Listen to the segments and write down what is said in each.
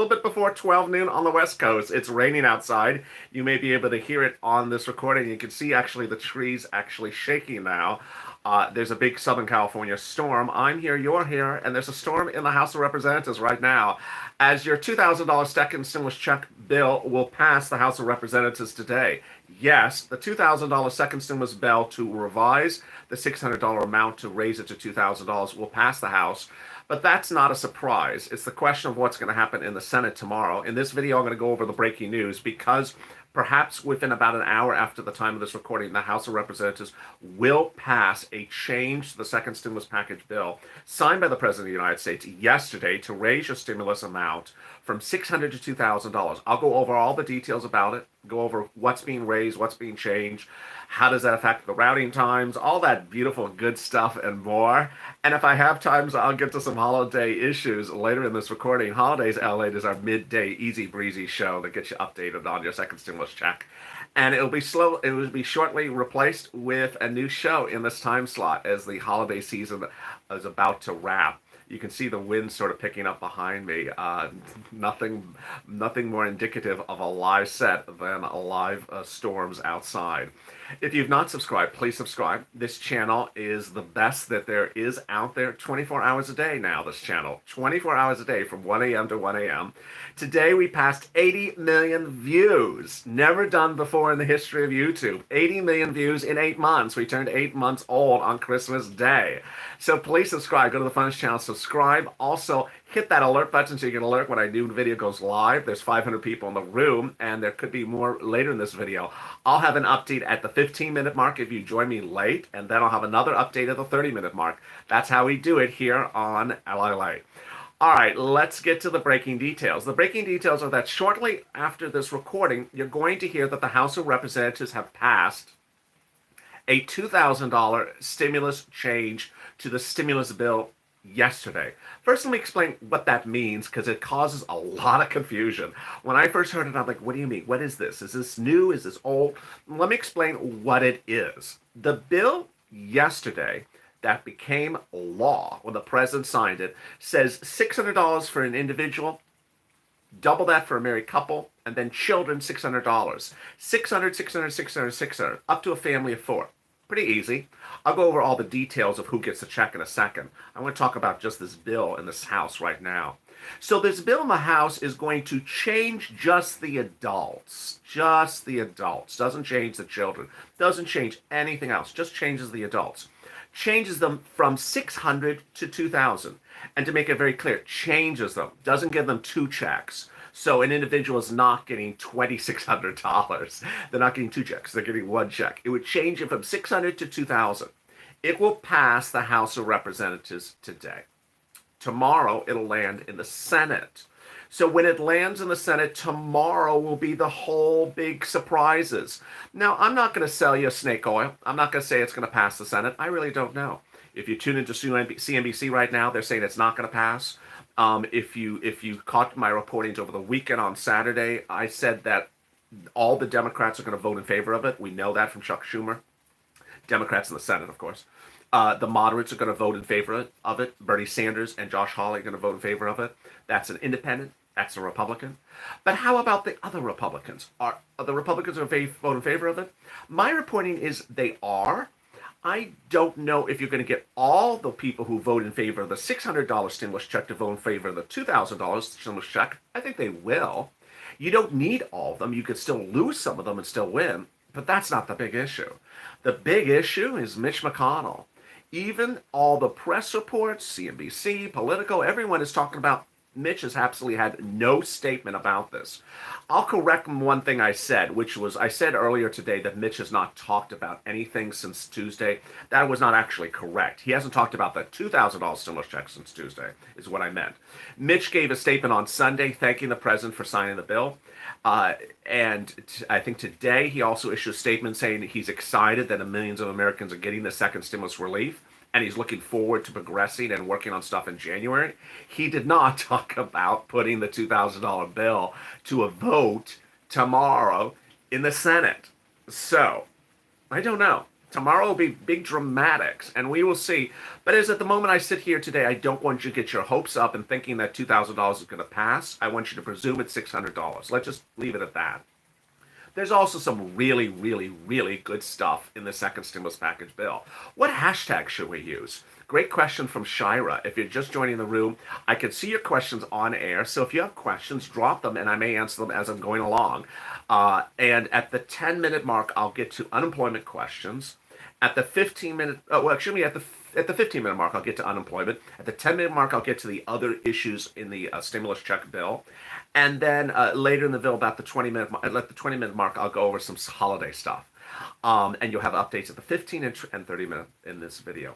little bit before 12 noon on the West Coast. It's raining outside. You may be able to hear it on this recording. You can see actually the trees actually shaking now. There's a big Southern California storm. I'm here, you're here, and there's a storm in the House of Representatives right now. As your $2,000 second stimulus check bill will pass the House of Representatives today. Yes, the $2,000 second stimulus bill to revise the $600 amount to raise it to $2,000 will pass the House. But that's not a surprise. It's the question of what's going to happen in the Senate tomorrow. In this video, I'm going to go over the breaking news because perhaps within about an hour after the time of this recording, the House of Representatives will pass a change to the second stimulus package bill signed by the President of the United States yesterday to raise your stimulus amount from $600 to $2,000. I'll go over all the details about it, go over what's being raised, what's being changed, how does that affect the routing times, all that beautiful good stuff and more. And if I have times, I'll get to some holiday issues later in this recording. Holidays Lalate is our midday easy breezy show that gets you updated on your second stimulus check. And it will be shortly replaced with a new show in this time slot as the holiday season is about to wrap. You can see the wind sort of picking up behind me. Nothing more indicative of a live set than live storms outside. If you've not subscribed, please subscribe. This channel is the best that there is out there 24 hours a day now, this channel. 24 hours a day from 1 a.m. to 1 a.m. Today we passed 80 million views. Never done before in the history of YouTube. 80 million views in 8 months. We turned 8 months old on Christmas Day. So please subscribe. Go to the Fun's channel, subscribe. Also, hit that alert button so you get alert when a new video goes live. There's 500 people in the room, and there could be more later in this video. I'll have an update at the 15-minute mark if you join me late, and then I'll have another update at the 30-minute mark. That's how we do it here on Lalate. All right, let's get to the breaking details. The breaking details are that shortly after this recording, you're going to hear that the House of Representatives have passed a $2,000 stimulus change to the stimulus bill yesterday. First, let me explain what that means because it causes a lot of confusion. When I first heard it, I'm like, what do you mean? What is this? Is this new? Is this old? Let me explain what it is. The bill yesterday that became law when the president signed it says $600 for an individual, double that for a married couple, and then children $600. $600, $600, up to a family of 4. Pretty easy. I'll go over all the details of who gets the check in a second. I want to talk about just this bill in this House right now. So this bill in the House is going to change just the adults. Just the adults. Doesn't change the children. Doesn't change anything else. Just changes the adults. Changes them from 600 to 2,000. And to make it very clear, changes them. Doesn't give them 2 checks. So an individual is not getting $2,600. They're not getting 2 checks. They're getting 1 check. It would change it from 600 to 2,000. It will pass the House of Representatives today. Tomorrow, it'll land in the Senate. So when it lands in the Senate, tomorrow will be the whole big surprises. Now, I'm not going to sell you snake oil. I'm not going to say it's going to pass the Senate. I really don't know. If you tune into CNBC right now, they're saying it's not going to pass. If you caught my reportings over the weekend on Saturday, I said that all the Democrats are going to vote in favor of it. We know that from Chuck Schumer. Democrats in the Senate, of course. The moderates are going to vote in favor of it. Bernie Sanders and Josh Hawley are going to vote in favor of it. That's an independent. That's a Republican. But how about the other Republicans? Are the Republicans going to vote in favor of it? My reporting is they are. I don't know if you're going to get all the people who vote in favor of the $600 stimulus check to vote in favor of the $2,000 stimulus check. I think they will. You don't need all of them. You could still lose some of them and still win. But that's not the big issue. The big issue is Mitch McConnell. Even all the press reports, CNBC, Politico, everyone is talking about Mitch has absolutely had no statement about this. I'll correct one thing I said, which was I said earlier today that Mitch has not talked about anything since Tuesday. That was not actually correct. He hasn't talked about the $2,000 stimulus check since Tuesday, is what I meant. Mitch gave a statement on Sunday thanking the president for signing the bill. And I think today he also issued a statement saying he's excited that millions of Americans are getting the second stimulus relief. And he's looking forward to progressing and working on stuff in January. He did not talk about putting the $2,000 bill to a vote tomorrow in the Senate. So, I don't know. Tomorrow will be big dramatics, and we will see. But as at the moment I sit here today, I don't want you to get your hopes up and thinking that $2,000 is going to pass. I want you to presume it's $600. Let's just leave it at that. There's also some really, really, really good stuff in the second stimulus package bill. What hashtag should we use? Great question from Shira. If you're just joining the room, I can see your questions on air. So if you have questions, drop them and I may answer them as I'm going along. And at the 10-minute mark, I'll get to unemployment questions. At the 15-minute, at the 15-minute mark, I'll get to unemployment. At the 10-minute mark, I'll get to the other issues in the stimulus check bill. And then later in the bill, about the 20-minute mark, I'll go over some holiday stuff. And you'll have updates at the 15 and 30-minute in this video.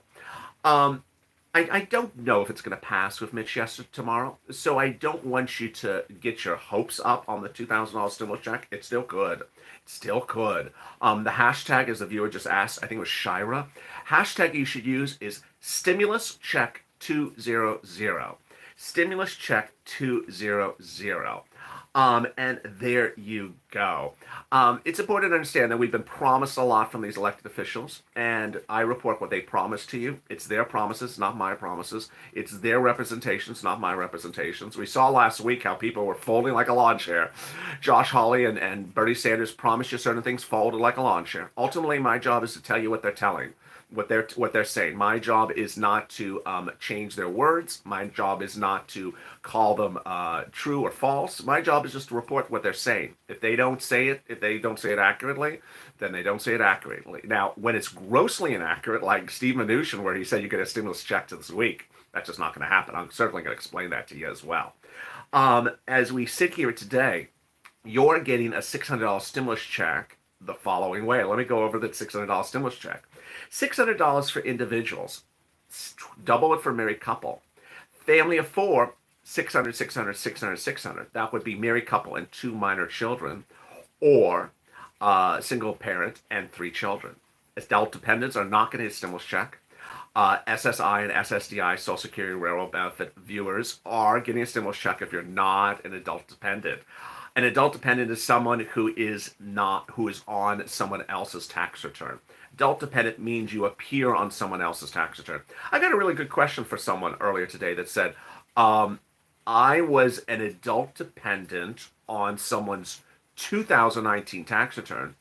I don't know if it's going to pass with Mitch yesterday tomorrow, so I don't want you to get your hopes up on the $2,000 stimulus check. It still could. It still could. The hashtag, as the viewer just asked, I think it was Shira. Hashtag you should use is stimulus check 200. Stimulus check 200. And there you go. It's important to understand that we've been promised a lot from these elected officials, and I report what they promised to you. It's their promises, not my promises. It's their representations, not my representations. We saw last week how people were folding like a lawn chair. Josh Hawley and Bernie Sanders promised you certain things, folded like a lawn chair. Ultimately, my job is to tell you what they're telling. What they're saying. My job is not to change their words. My job is not to call them true or false. My job is just to report what they're saying. If they don't say it accurately, then they don't say it accurately. Now, when it's grossly inaccurate, like Steve Mnuchin, where he said you get a stimulus check this week, that's just not going to happen. I'm certainly going to explain that to you as well. As we sit here today, you're getting a $600 stimulus check the following way. Let me go over the $600 stimulus check. $600 for individuals, double it for married couple. Family of four, $600, $600, $600, $600. That would be married couple and 2 minor children, or single parent and 3 children. Adult dependents are not going to get a stimulus check. SSI and SSDI, Social Security Railroad Benefit viewers, are getting a stimulus check if you're not an adult dependent. An adult dependent is someone who is on someone else's tax return. Adult dependent means you appear on someone else's tax return. I got a really good question for someone earlier today that said, I was an adult dependent on someone's 2019 tax return,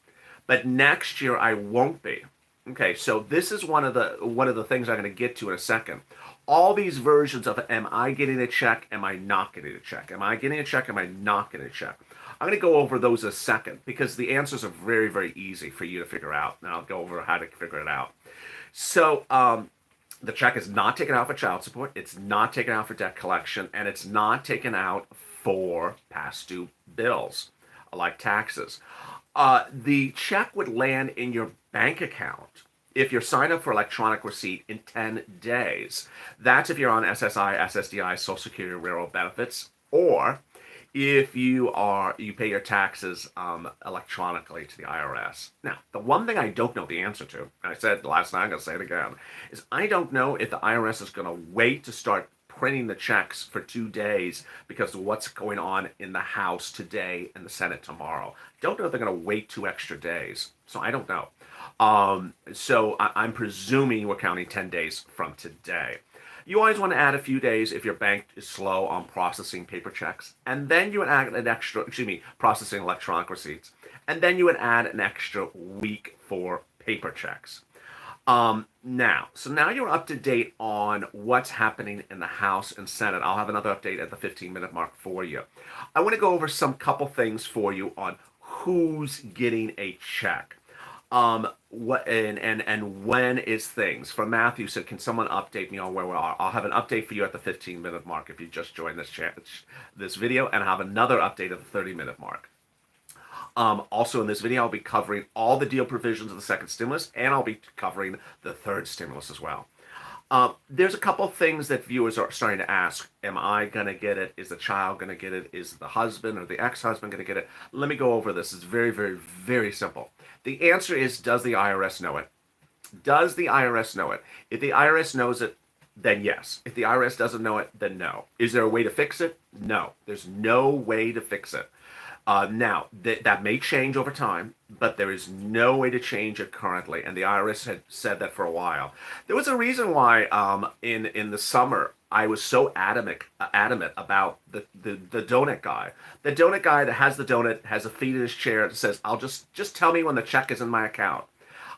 but next year I won't be. Okay, so this is one of the things I'm going to get to in a second. All these versions of am I getting a check? Am I not getting a check? Am I getting a check? Am I not getting a check? I'm going to go over those in a second because the answers are very, very easy for you to figure out. And I'll go over how to figure it out. So the check is not taken out for child support. It's not taken out for debt collection. And it's not taken out for past due bills like taxes. The check would land in your bank account if you're signed up for electronic receipt in 10 days. That's if you're on SSI, SSDI, Social Security, Railroad Benefits, or if you pay your taxes electronically to the IRS. Now, the one thing I don't know the answer to, and I said last night, I'm going to say it again, is I don't know if the IRS is going to wait to start printing the checks for 2 days because of what's going on in the House today and the Senate tomorrow. Don't know if they're going to wait 2 extra days. So I don't know. So I'm presuming we're counting 10 days from today. You always want to add a few days if your bank is slow on processing paper checks. And then you would add processing electronic receipts. And then you would add an extra week for paper checks. Now you're up to date on what's happening in the House and Senate. I'll have another update at the 15-minute mark for you. I want to go over some couple things for you on who's getting a check. What and when is things. From Matthew said, can someone update me on where we are? I'll have an update for you at the 15-minute mark if you just joined this video, and I'll have another update at the 30-minute mark. Also in this video, I'll be covering all the deal provisions of the second stimulus, and I'll be covering the third stimulus as well. There's a couple things that viewers are starting to ask. Am I going to get it? Is the child going to get it? Is the husband or the ex-husband going to get it? Let me go over this. It's very, very, very simple. The answer is, does the IRS know it? Does the IRS know it? If the IRS knows it, then yes. If the IRS doesn't know it, then no. Is there a way to fix it? No. There's no way to fix it. Now, that may change over time, but there is no way to change it currently. And the IRS had said that for a while. There was a reason why in the summer I was so adamant about the donut guy. The donut guy that has the donut has a feet in his chair that says, "I'll just tell me when the check is in my account."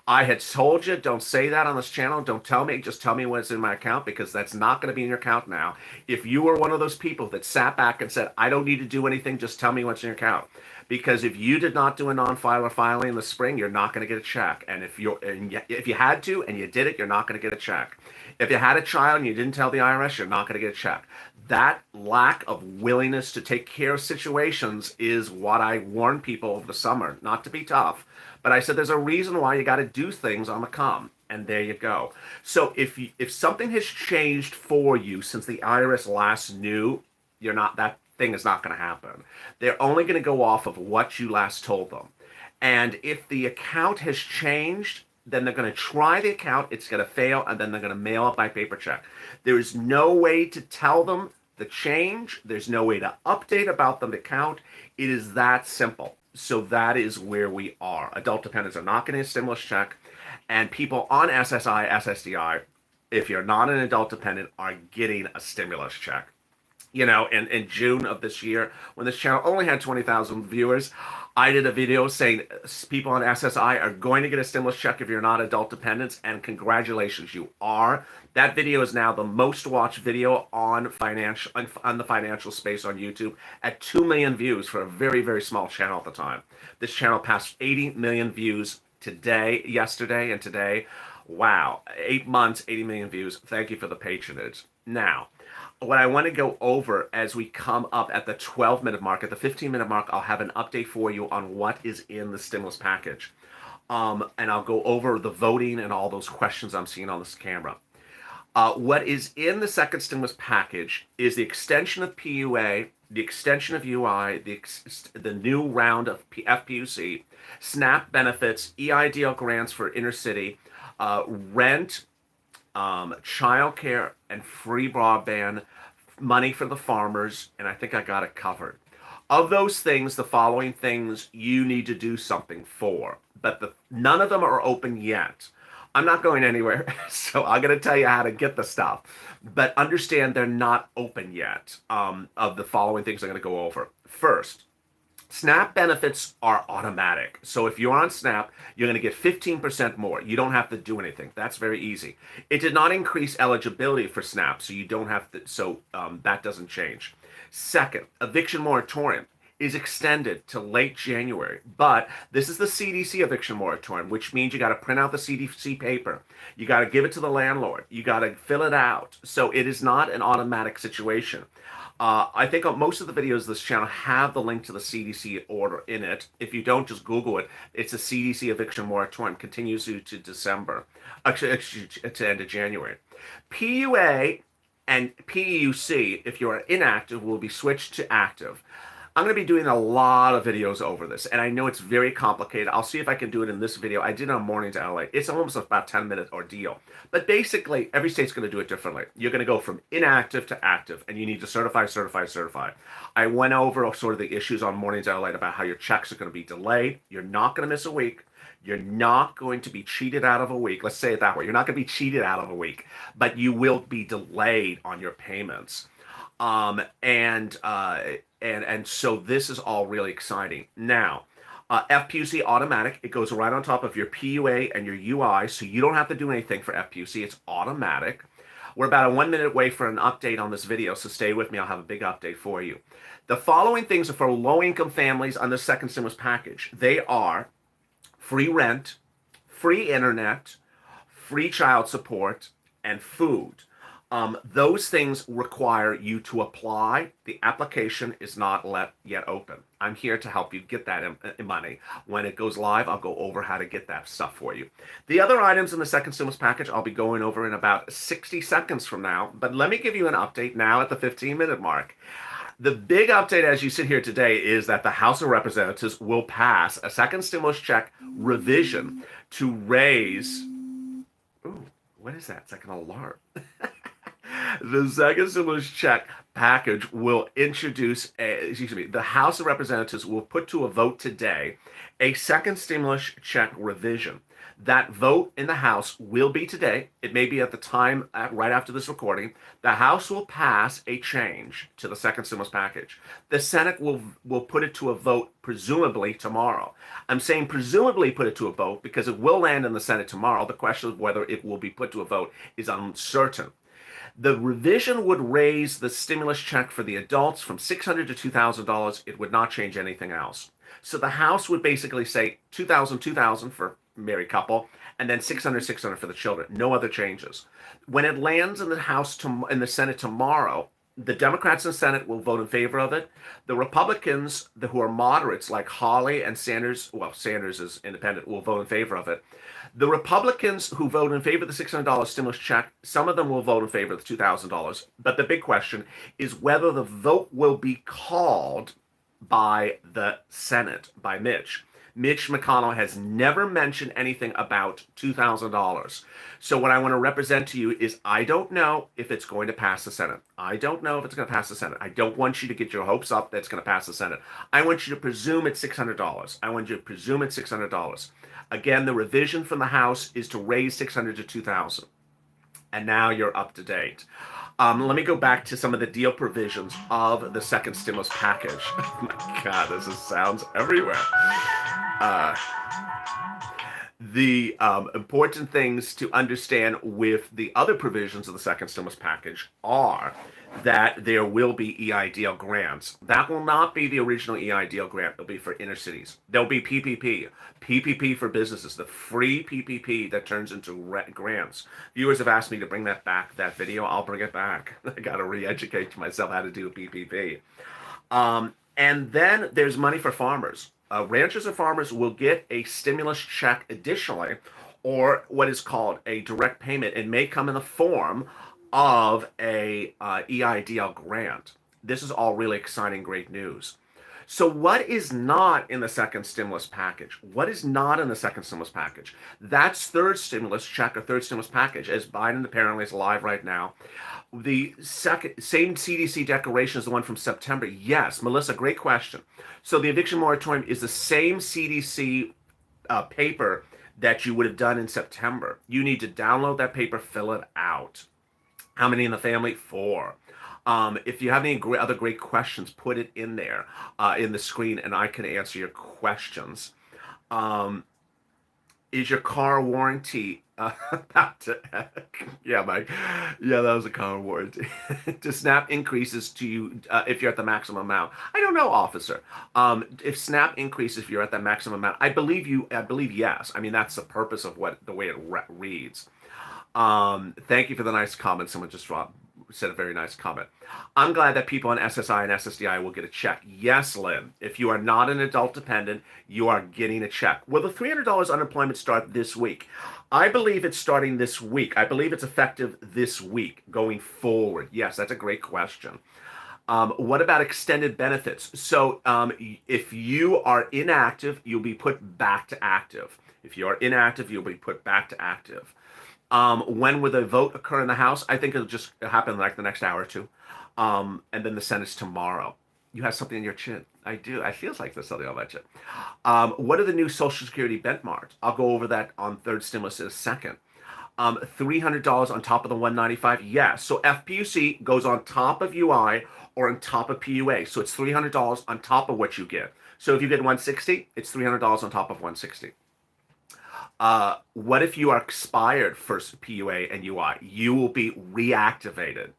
I had told you, don't say that on this channel. Don't tell me. Just tell me when it's in my account, because that's not going to be in your account now. If you were one of those people that sat back and said, I don't need to do anything, just tell me what's in your account. Because if you did not do a non-filer filing in the spring, you're not going to get a check. And if you had to and you did it, you're not going to get a check. If you had a child and you didn't tell the IRS, you're not going to get a check. That lack of willingness to take care of situations is what I warn people over the summer, not to be tough. But I said there's a reason why you got to do things on the come, and there you go. So if something has changed for you since the IRS last knew, that thing is not going to happen. They're only going to go off of what you last told them. And if the account has changed, then they're going to try the account, it's going to fail, and then they're going to mail it by paper check. There is no way to tell them the change. There's no way to update about the account. It is that simple. So that is where we are. Adult dependents are not getting a stimulus check, and people on SSI, SSDI, if you're not an adult dependent, are getting a stimulus check. In June of this year, when this channel only had 20,000 viewers, I did a video saying people on SSI are going to get a stimulus check if you're not adult dependents, and congratulations, you are. That video is now the most watched video on the financial space on YouTube at 2 million views for a very, very small channel at the time. This channel passed 80 million views yesterday and today. Wow, 8 months, 80 million views. Thank you for the patronage. Now, what I want to go over as we come up at the 12-minute mark, at the 15-minute mark, I'll have an update for you on what is in the stimulus package. And I'll go over the voting and all those questions I'm seeing on this camera. What is in the second stimulus package is the extension of PUA, the extension of UI, the new round of FPUC, SNAP benefits, EIDL grants for inner city, rent, childcare, and free broadband, money for the farmers, and I think I got it covered. Of those things, the following things you need to do something for, but none of them are open yet. I'm not going anywhere, so I'm going to tell you how to get the stuff. But understand they're not open yet. Of the following things I'm going to go over. First, SNAP benefits are automatic. So if you're on SNAP, you're going to get 15% more. You don't have to do anything. That's very easy. It did not increase eligibility for SNAP, so you don't have to. So that doesn't change. Second, eviction moratorium is extended to late January. But this is the CDC eviction moratorium, which means you got to print out the CDC paper. You got to give it to the landlord. You got to fill it out. So it is not an automatic situation. I think on most of the videos of this channel have the link to the CDC order in it. If you don't, just Google it. It's a CDC eviction moratorium. Continues to December. Actually, to end of January. PUA and PEUC, if you are inactive, will be switched to active. I'm going to be doing a lot of videos over this, and I know it's very complicated. I'll see if I can do it in this video. I did it on Mornings LA. It's almost about a 10-minute ordeal. But basically, every state's going to do it differently. You're going to go from inactive to active, and you need to certify. I went over sort of the issues on Mornings LA about how your checks are going to be delayed. You're not going to miss a week. You're not going to be cheated out of a week. Let's say it that way. You're not going to be cheated out of a week, but you will be delayed on your payments. And so this is all really exciting. Now, FPUC automatic, it goes right on top of your PUA and your UI, so you don't have to do anything for FPUC. It's automatic. We're about a 1 minute away for an update on this video, so stay with me. I'll have a big update for you. The following things are for low-income families on the second stimulus package. They are free rent, free internet, free child support, and food. Those things require you to apply. The application is not yet open. I'm here to help you get that money. When it goes live, I'll go over how to get that stuff for you. The other items in the second stimulus package, I'll be going over in about 60 seconds from now. But let me give you an update now at the 15-minute mark. The big update as you sit here today is that the House of Representatives will pass a second stimulus check revision to raise... Ooh, what is that? It's like an alarm. The second stimulus check package will introduce, the House of Representatives will put to a vote today a second stimulus check revision. That vote in the House will be today. It may be at the time right after this recording. The House will pass a change to the second stimulus package. The Senate will put it to a vote presumably tomorrow. I'm saying presumably put it to a vote because it will land in the Senate tomorrow. The question of whether it will be put to a vote is uncertain. The revision would raise the stimulus check for the adults from $600 to $2,000. It would not change anything else. So the House would basically say 2,000, 2,000 for married couple, and then 600, 600 for the children. No other changes. When it lands in the in the Senate tomorrow, the Democrats in the Senate will vote in favor of it. The Republicans, who are moderates like Hawley and Sanders, well, Sanders is independent, will vote in favor of it. The Republicans who vote in favor of the $600 stimulus check, some of them will vote in favor of the $2,000. But the big question is whether the vote will be called by the Senate, by Mitch. Mitch McConnell has never mentioned anything about $2,000. So what I want to represent to you is I don't know if it's going to pass the Senate. I don't know if it's going to pass the Senate. I don't want you to get your hopes up that it's going to pass the Senate. I want you to presume it's $600. I want you to presume it's $600. Again, the revision from the House is to raise 600 to 2,000. And now you're up to date. Let me go back to some of the deal provisions of the second stimulus package. Oh my God, this sounds everywhere. The important things to understand with the other provisions of the second stimulus package are that there will be EIDL grants. That will not be the original EIDL grant. It'll be for inner cities. There'll be PPP for businesses, the free PPP that turns into grants. Viewers have asked me to bring that back, that video. I'll bring it back. I got to re-educate myself how to do a PPP. And then there's money for farmers. Ranchers and farmers will get a stimulus check additionally, or what is called a direct payment. It may come in the form of a EIDL grant. This is all really exciting, great news. So what is not in the second stimulus package? What is not in the second stimulus package? That's third stimulus check or third stimulus package, as Biden apparently is live right now. The same CDC declaration as the one from September. Yes, Melissa, great question. So the eviction moratorium is the same CDC paper that you would have done in September. You need to download that paper, fill it out. How many in the family? 4. If you have any other great questions, put it in there in the screen, and I can answer your questions. Is your car warranty about to yeah, Mike. Yeah, that was a car warranty. To SNAP increases to you if you're at the maximum amount. I don't know, officer. If SNAP increases if you're at that maximum amount, I believe yes. I mean, that's the purpose of the way it reads. Thank you for the nice comment. Someone just said a very nice comment. I'm glad that people on SSI and SSDI will get a check. Yes, Lynn. If you are not an adult dependent, you are getting a check. Will the $300 unemployment start this week? I believe it's starting this week. I believe it's effective this week going forward. Yes, that's a great question. What about extended benefits? So if you are inactive, you'll be put back to active. If you are inactive, you'll be put back to active. When will the vote occur in the House? I think it'll just happen like the next hour or two. And then the Senate's tomorrow. You have something in your chin. I do. I feels like there's something on my chin. What are the new Social Security benchmarks? I'll go over that on third stimulus in a second. $300 on top of the $195? Yes. So FPUC goes on top of UI or on top of PUA. So it's $300 on top of what you get. So if you get $160, it's $300 on top of $160. What if you are expired for PUA and UI? You will be reactivated.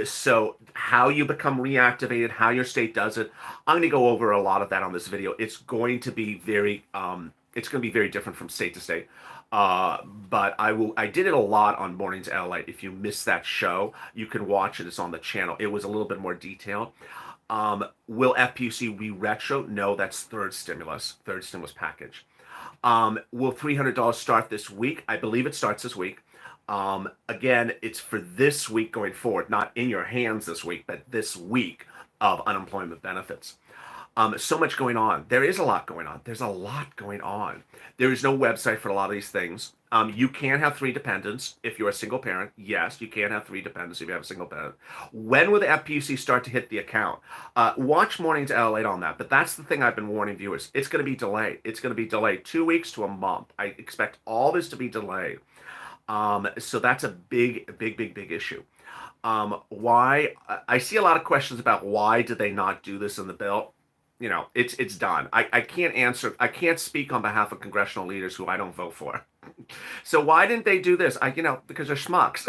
So how you become reactivated, how your state does it, I'm going to go over a lot of that on this video. It's going to be very different from state to state. But I did it a lot on Mornings at Lalate. If you missed that show, you can watch it. It's on the channel. It was a little bit more detailed. Will FPUC re-retro? No, that's third stimulus package. Will $300 start this week? I believe it starts this week. Again, it's for this week going forward, not in your hands this week, but this week of unemployment benefits. So much going on. There is a lot going on. There's a lot going on. There is no website for a lot of these things. You can have three dependents if you're a single parent. Yes, you can have three dependents if you have a single parent. When will the FPUC start to hit the account? Watch Mornings Lalate on that. But that's the thing I've been warning viewers. It's going to be delayed. It's going to be delayed 2 weeks to a month. I expect all this to be delayed. So that's a big issue. Why? I see a lot of questions about why did they not do this in the bill. It's done. I can't answer. I can't speak on behalf of congressional leaders who I don't vote for. So why didn't they do this? Because they're schmucks.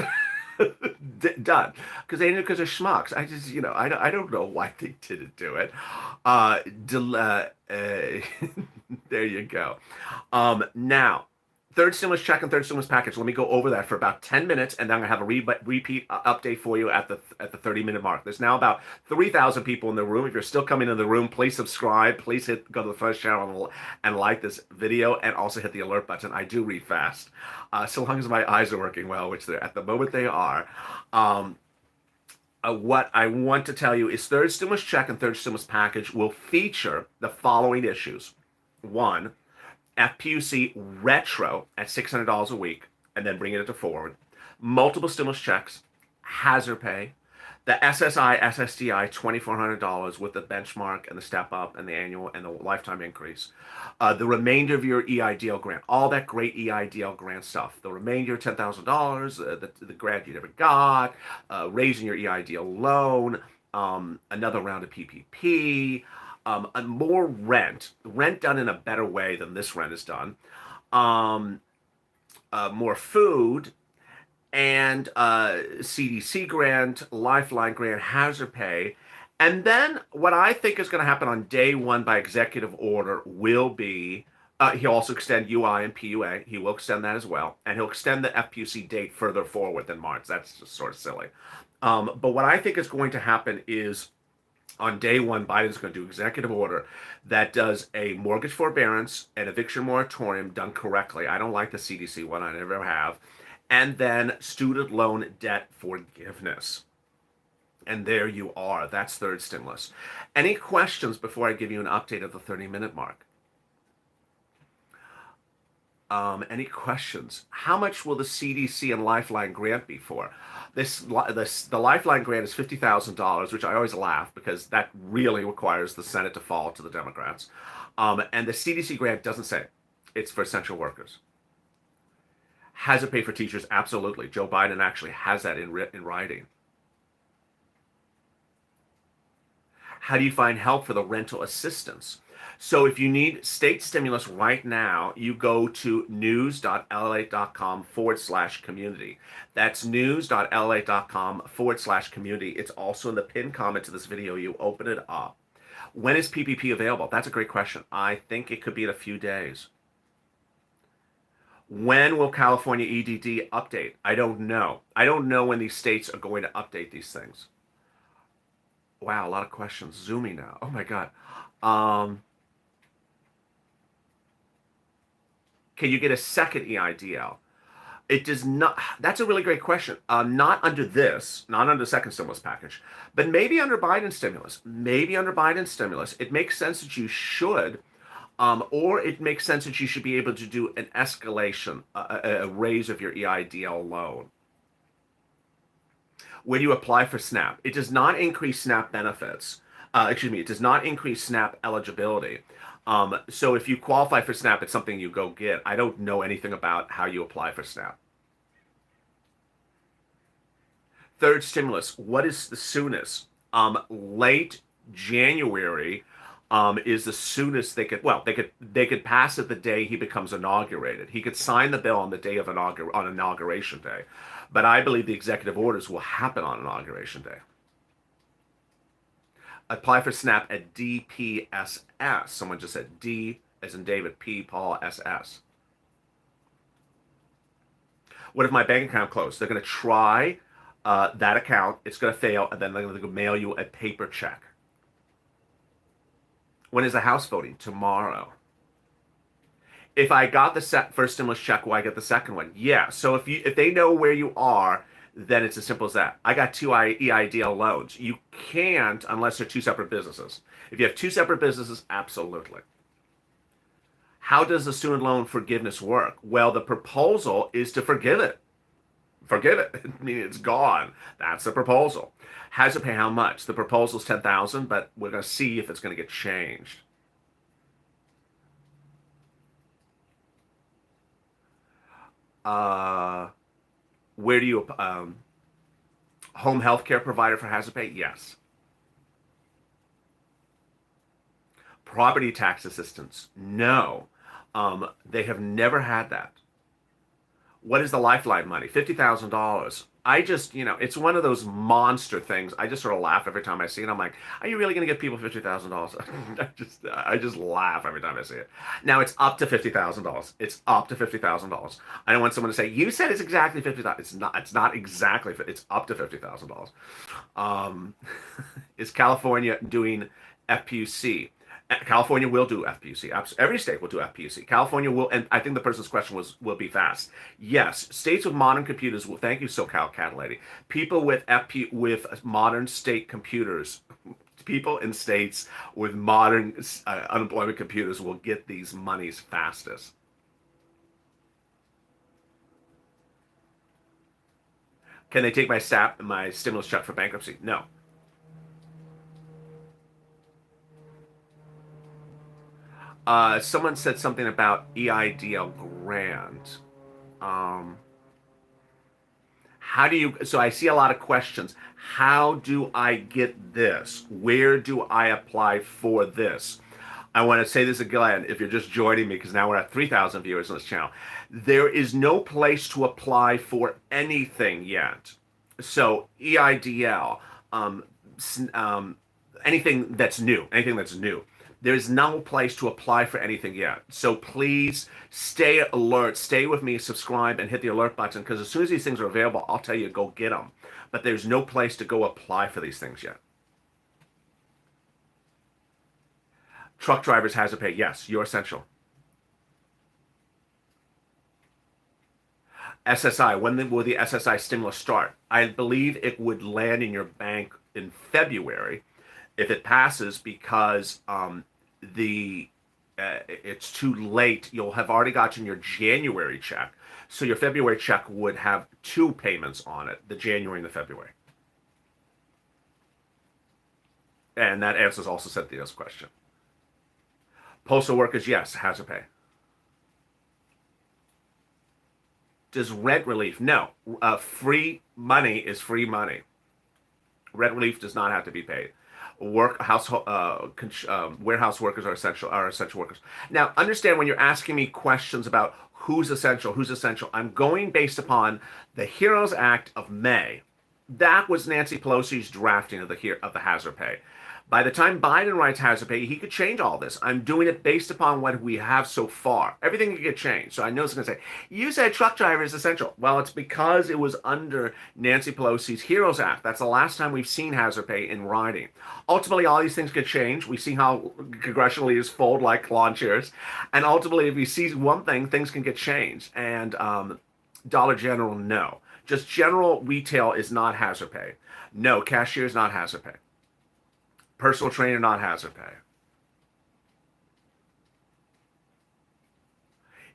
Done. Because they're schmucks. I don't know why they didn't do it. There you go. Now, third stimulus check and third stimulus package. Let me go over that for about 10 minutes, and then I'm going to have a repeat update for you at the 30-minute mark. There's now about 3,000 people in the room. If you're still coming into the room, please subscribe. Please go to the first channel and like this video, and also hit the alert button. I do read fast, so long as my eyes are working well, which they're at the moment they are. What I want to tell you is third stimulus check and third stimulus package will feature the following issues. One, FPUC retro at $600 a week and then bringing it to forward. Multiple stimulus checks, hazard pay, the SSI, SSDI, $2,400 with the benchmark and the step up and the annual and the lifetime increase. The remainder of your EIDL grant, all that great EIDL grant stuff. The remainder, $10,000, the grant you never got, raising your EIDL loan, another round of PPP, more rent done in a better way than this rent is done, more food, and CDC grant, Lifeline grant, hazard pay. And then what I think is going to happen on day one by executive order will be he'll also extend UI and PUA. He will extend that as well. And he'll extend the FPUC date further forward than March. That's just sort of silly. But what I think is going to happen is on day one, Biden's going to do executive order that does a mortgage forbearance and eviction moratorium done correctly. I don't like the CDC one. I never have. And then student loan debt forgiveness. And there you are. That's third stimulus. Any questions before I give you an update of the 30-minute mark? Any questions? How much will the CDC and Lifeline grant be for? The Lifeline grant is $50,000, which I always laugh because that really requires the Senate to fall to the Democrats. And the CDC grant doesn't say it's for essential workers. Has it paid for teachers? Absolutely. Joe Biden actually has that in writing. How do you find help for the rental assistance? So if you need state stimulus right now, you go to news.lalate.com/community. That's news.lalate.com/community. It's also in the pinned comment to this video. You open it up. When is PPP available? That's a great question. I think it could be in a few days. When will California EDD update? I don't know. I don't know when these states are going to update these things. Wow, a lot of questions. Zooming now. Oh my God. Can you get a second EIDL? It does not. That's a really great question. Not under this, not under the second stimulus package, but maybe under Biden's stimulus. Maybe under Biden's stimulus. It makes sense that you should, or it makes sense that you should be able to do an escalation, a raise of your EIDL loan. When you apply for SNAP, it does not increase SNAP benefits. It does not increase SNAP eligibility. So if you qualify for SNAP, it's something you go get. I don't know anything about how you apply for SNAP. Third stimulus, what is the soonest? Late January is the soonest they could. Well, they could pass it the day he becomes inaugurated. He could sign the bill on the day of on inauguration day, but I believe the executive orders will happen on inauguration day. Apply for SNAP at DPSS. Someone just said D as in David, P, Paul, SS. What if my bank account closed? They're going to try that account. It's going to fail, and then they're going to mail you a paper check. When is the House voting? Tomorrow. If I got the first stimulus check, will I get the second one? Yeah. So if they know where you are, then it's as simple as that. I got two EIDL loans. You can't unless they're two separate businesses. If you have two separate businesses, absolutely. How does the student loan forgiveness work? Well, the proposal is to forgive it. Forgive it. I mean, it's gone. That's the proposal. Hazard pay how much? The proposal is 10,000, but we're going to see if it's going to get changed. Where do you home health care provider for hazard pay? Yes. Property tax assistance? No. They have never had that. What is the lifeline money? $50,000. I just, it's one of those monster things. I just sort of laugh every time I see it. I'm like, are you really going to give people $50,000? I just laugh every time I see it. Now it's up to $50,000. It's up to $50,000. I don't want someone to say, you said it's exactly $50,000. It's not. It's not exactly. It's up to $50,000. Is California doing FPUC? California will do FPUC. Every state will do FPUC. California will, and I think the person's question will be fast. Yes, states with modern computers will. Thank you, SoCal Cat Lady. People with with modern state computers, people in states with modern unemployment computers will get these monies fastest. Can they take my stimulus check for bankruptcy? No. Someone said something about EIDL grant. Um, how do you? So I see a lot of questions. How do I get this? Where do I apply for this? I want to say this again if you're just joining me, because now we're at 3,000 viewers on this channel. There is no place to apply for anything yet. So EIDL, anything that's new. There's no place to apply for anything yet. So please stay alert, stay with me, subscribe, and hit the alert button, because as soon as these things are available, I'll tell you, go get them. But there's no place to go apply for these things yet. Truck drivers hazard pay, yes, you're essential. SSI, when will the SSI stimulus start? I believe it would land in your bank in February if it passes, because it's too late. You'll have already gotten your January check, so your February check would have two payments on it, the January and the February. And that answers also Cynthia's question. Postal workers, yes, hazard pay. Does rent relief? No. Free money is free money. Rent relief does not have to be paid. Warehouse workers are essential workers. Now, understand, when you're asking me questions about who's essential, I'm going based upon the HEROES Act of May. That was Nancy Pelosi's drafting of the hazard pay. By the time Biden writes hazard pay, he could change all this. I'm doing it based upon what we have so far. Everything can get changed. So I know it's going to say, you said truck driver is essential. Well, it's because it was under Nancy Pelosi's HEROES Act. That's the last time we've seen hazard pay in writing. Ultimately, all these things get changed. We see how congressional leaders fold like lawn chairs. And ultimately, if we see one thing, things can get changed. And Dollar General, no. Just general retail is not hazard pay. No, cashier is not hazard pay. Personal trainer, not hazard pay.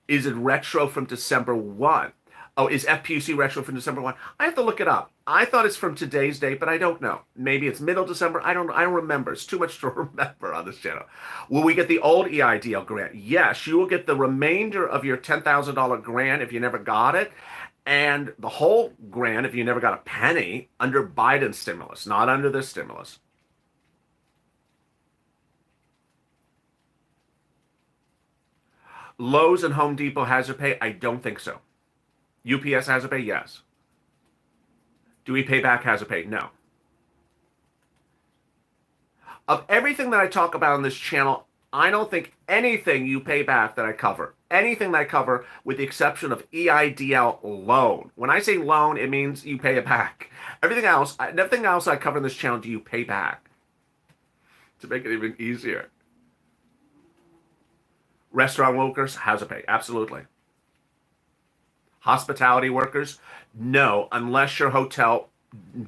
Is it retro from December 1? Oh, is FPUC retro from December 1? I have to look it up. I thought it's from today's date, but I don't know. Maybe it's middle December. I don't remember. It's too much to remember on this channel. Will we get the old EIDL grant? Yes, you will get the remainder of your $10,000 grant if you never got it, and the whole grant if you never got a penny under Biden's stimulus, not under this stimulus. Lowe's and Home Depot hazard pay? I don't think so. UPS hazard pay? Yes. Do we pay back hazard pay? No. Of everything that I talk about on this channel, I don't think anything you pay back that I cover. Anything that I cover, with the exception of EIDL loan. When I say loan, it means you pay it back. Everything else I cover on this channel, do you pay back? To make it even easier. Restaurant workers, hazard pay, absolutely. Hospitality workers, no, unless your hotel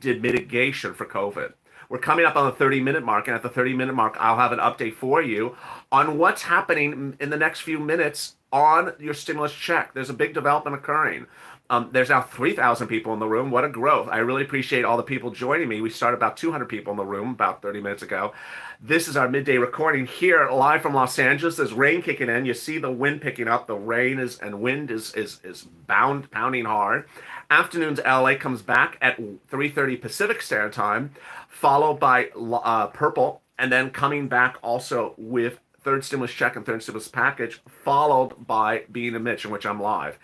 did mitigation for COVID. We're coming up on the 30-minute mark, and at the 30-minute mark, I'll have an update for you on what's happening in the next few minutes on your stimulus check. There's a big development occurring. There's now 3,000 people in the room. What a growth. I really appreciate all the people joining me. We started about 200 people in the room about 30 minutes ago. This is our midday recording here live from Los Angeles. There's rain kicking in. You see the wind picking up. The rain is and wind is pounding hard. Afternoons, LA comes back at 3:30 Pacific Standard Time, followed by purple, and then coming back also with third stimulus check and third stimulus package, followed by Being a Mitch, in which I'm live.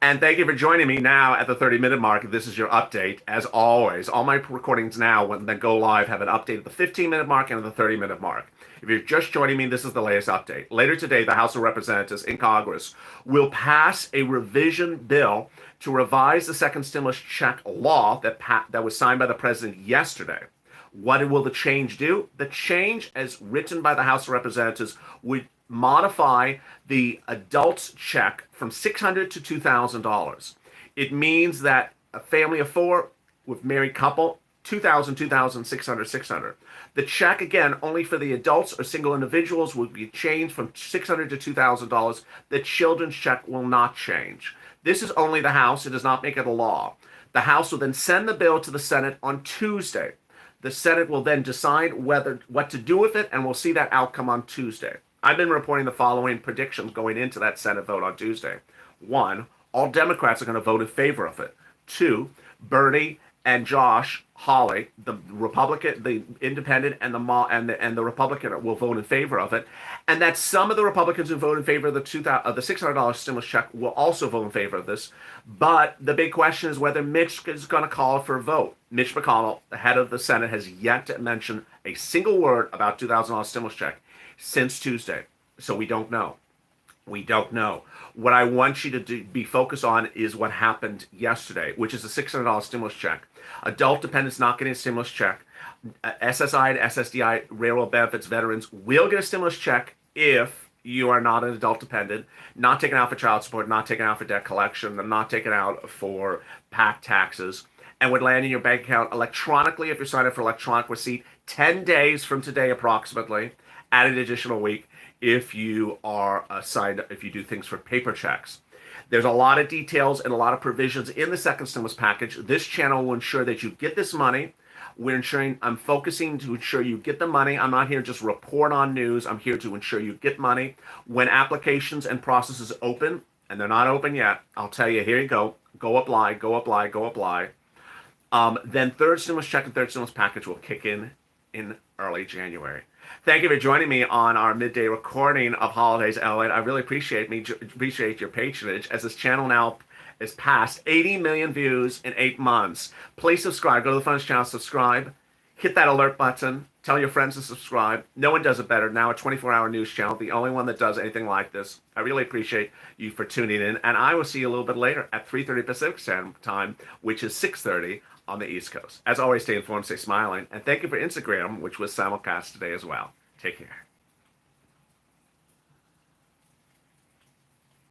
And thank you for joining me now at the 30-minute mark. This is your update, as always. All my recordings now, when they go live, have an update at the 15-minute mark and at the 30-minute mark. If you're just joining me, this is the latest update. Later today, the House of Representatives in Congress will pass a revision bill to revise the second stimulus check law that was signed by the president yesterday. What will the change do? The change, as written by the House of Representatives, would modify the adult's check from $600 to $2,000. It means that a family of four with married couple, $2,000, $2,000, $600, $600. The check, again, only for the adults or single individuals, would be changed from $600 to $2,000. The children's check will not change. This is only the House. It does not make it a law. The House will then send the bill to the Senate on Tuesday. The Senate will then decide what to do with it, and we'll see that outcome on Tuesday. I've been reporting the following predictions going into that Senate vote on Tuesday. 1, all Democrats are going to vote in favor of it. 2, Bernie and Josh Hawley, the Republican, the Independent, and the Republican will vote in favor of it, and that some of the Republicans who vote in favor of the $600 stimulus check will also vote in favor of this. But the big question is whether Mitch is going to call for a vote. Mitch McConnell, the head of the Senate, has yet to mention a single word about $2,000 stimulus check since Tuesday. So we don't know. We don't know. What I want you to be focused on is what happened yesterday, which is a $600 stimulus check. Adult dependents not getting a stimulus check. SSI and SSDI railroad benefits veterans will get a stimulus check if you are not an adult dependent, not taken out for child support, not taken out for debt collection, and not taken out for PAC taxes, and would land in your bank account electronically if you're signed up for electronic receipt 10 days from today approximately, add an additional week if you are signed up, if you do things for paper checks. There's a lot of details and a lot of provisions in the second stimulus package. This channel will ensure that you get this money. I'm focusing to ensure you get the money. I'm not here to just report on news. I'm here to ensure you get money. When applications and processes open, and they're not open yet, I'll tell you, here you go. Go apply, go apply, go apply. Then third stimulus check and third stimulus package will kick in early January. Thank you for joining me on our midday recording of Holidays LA. I really appreciate your patronage, as this channel now is past 80 million views in 8 months. Please subscribe. Go to the Funniest Channel, subscribe. Hit that alert button. Tell your friends to subscribe. No one does it better. Now a 24-hour news channel, the only one that does anything like this. I really appreciate you for tuning in, and I will see you a little bit later at 3:30 Pacific Standard Time, which is 6:30 on the East Coast. As always, stay informed, stay smiling, and thank you for Instagram, which was simulcast today as well. Take care.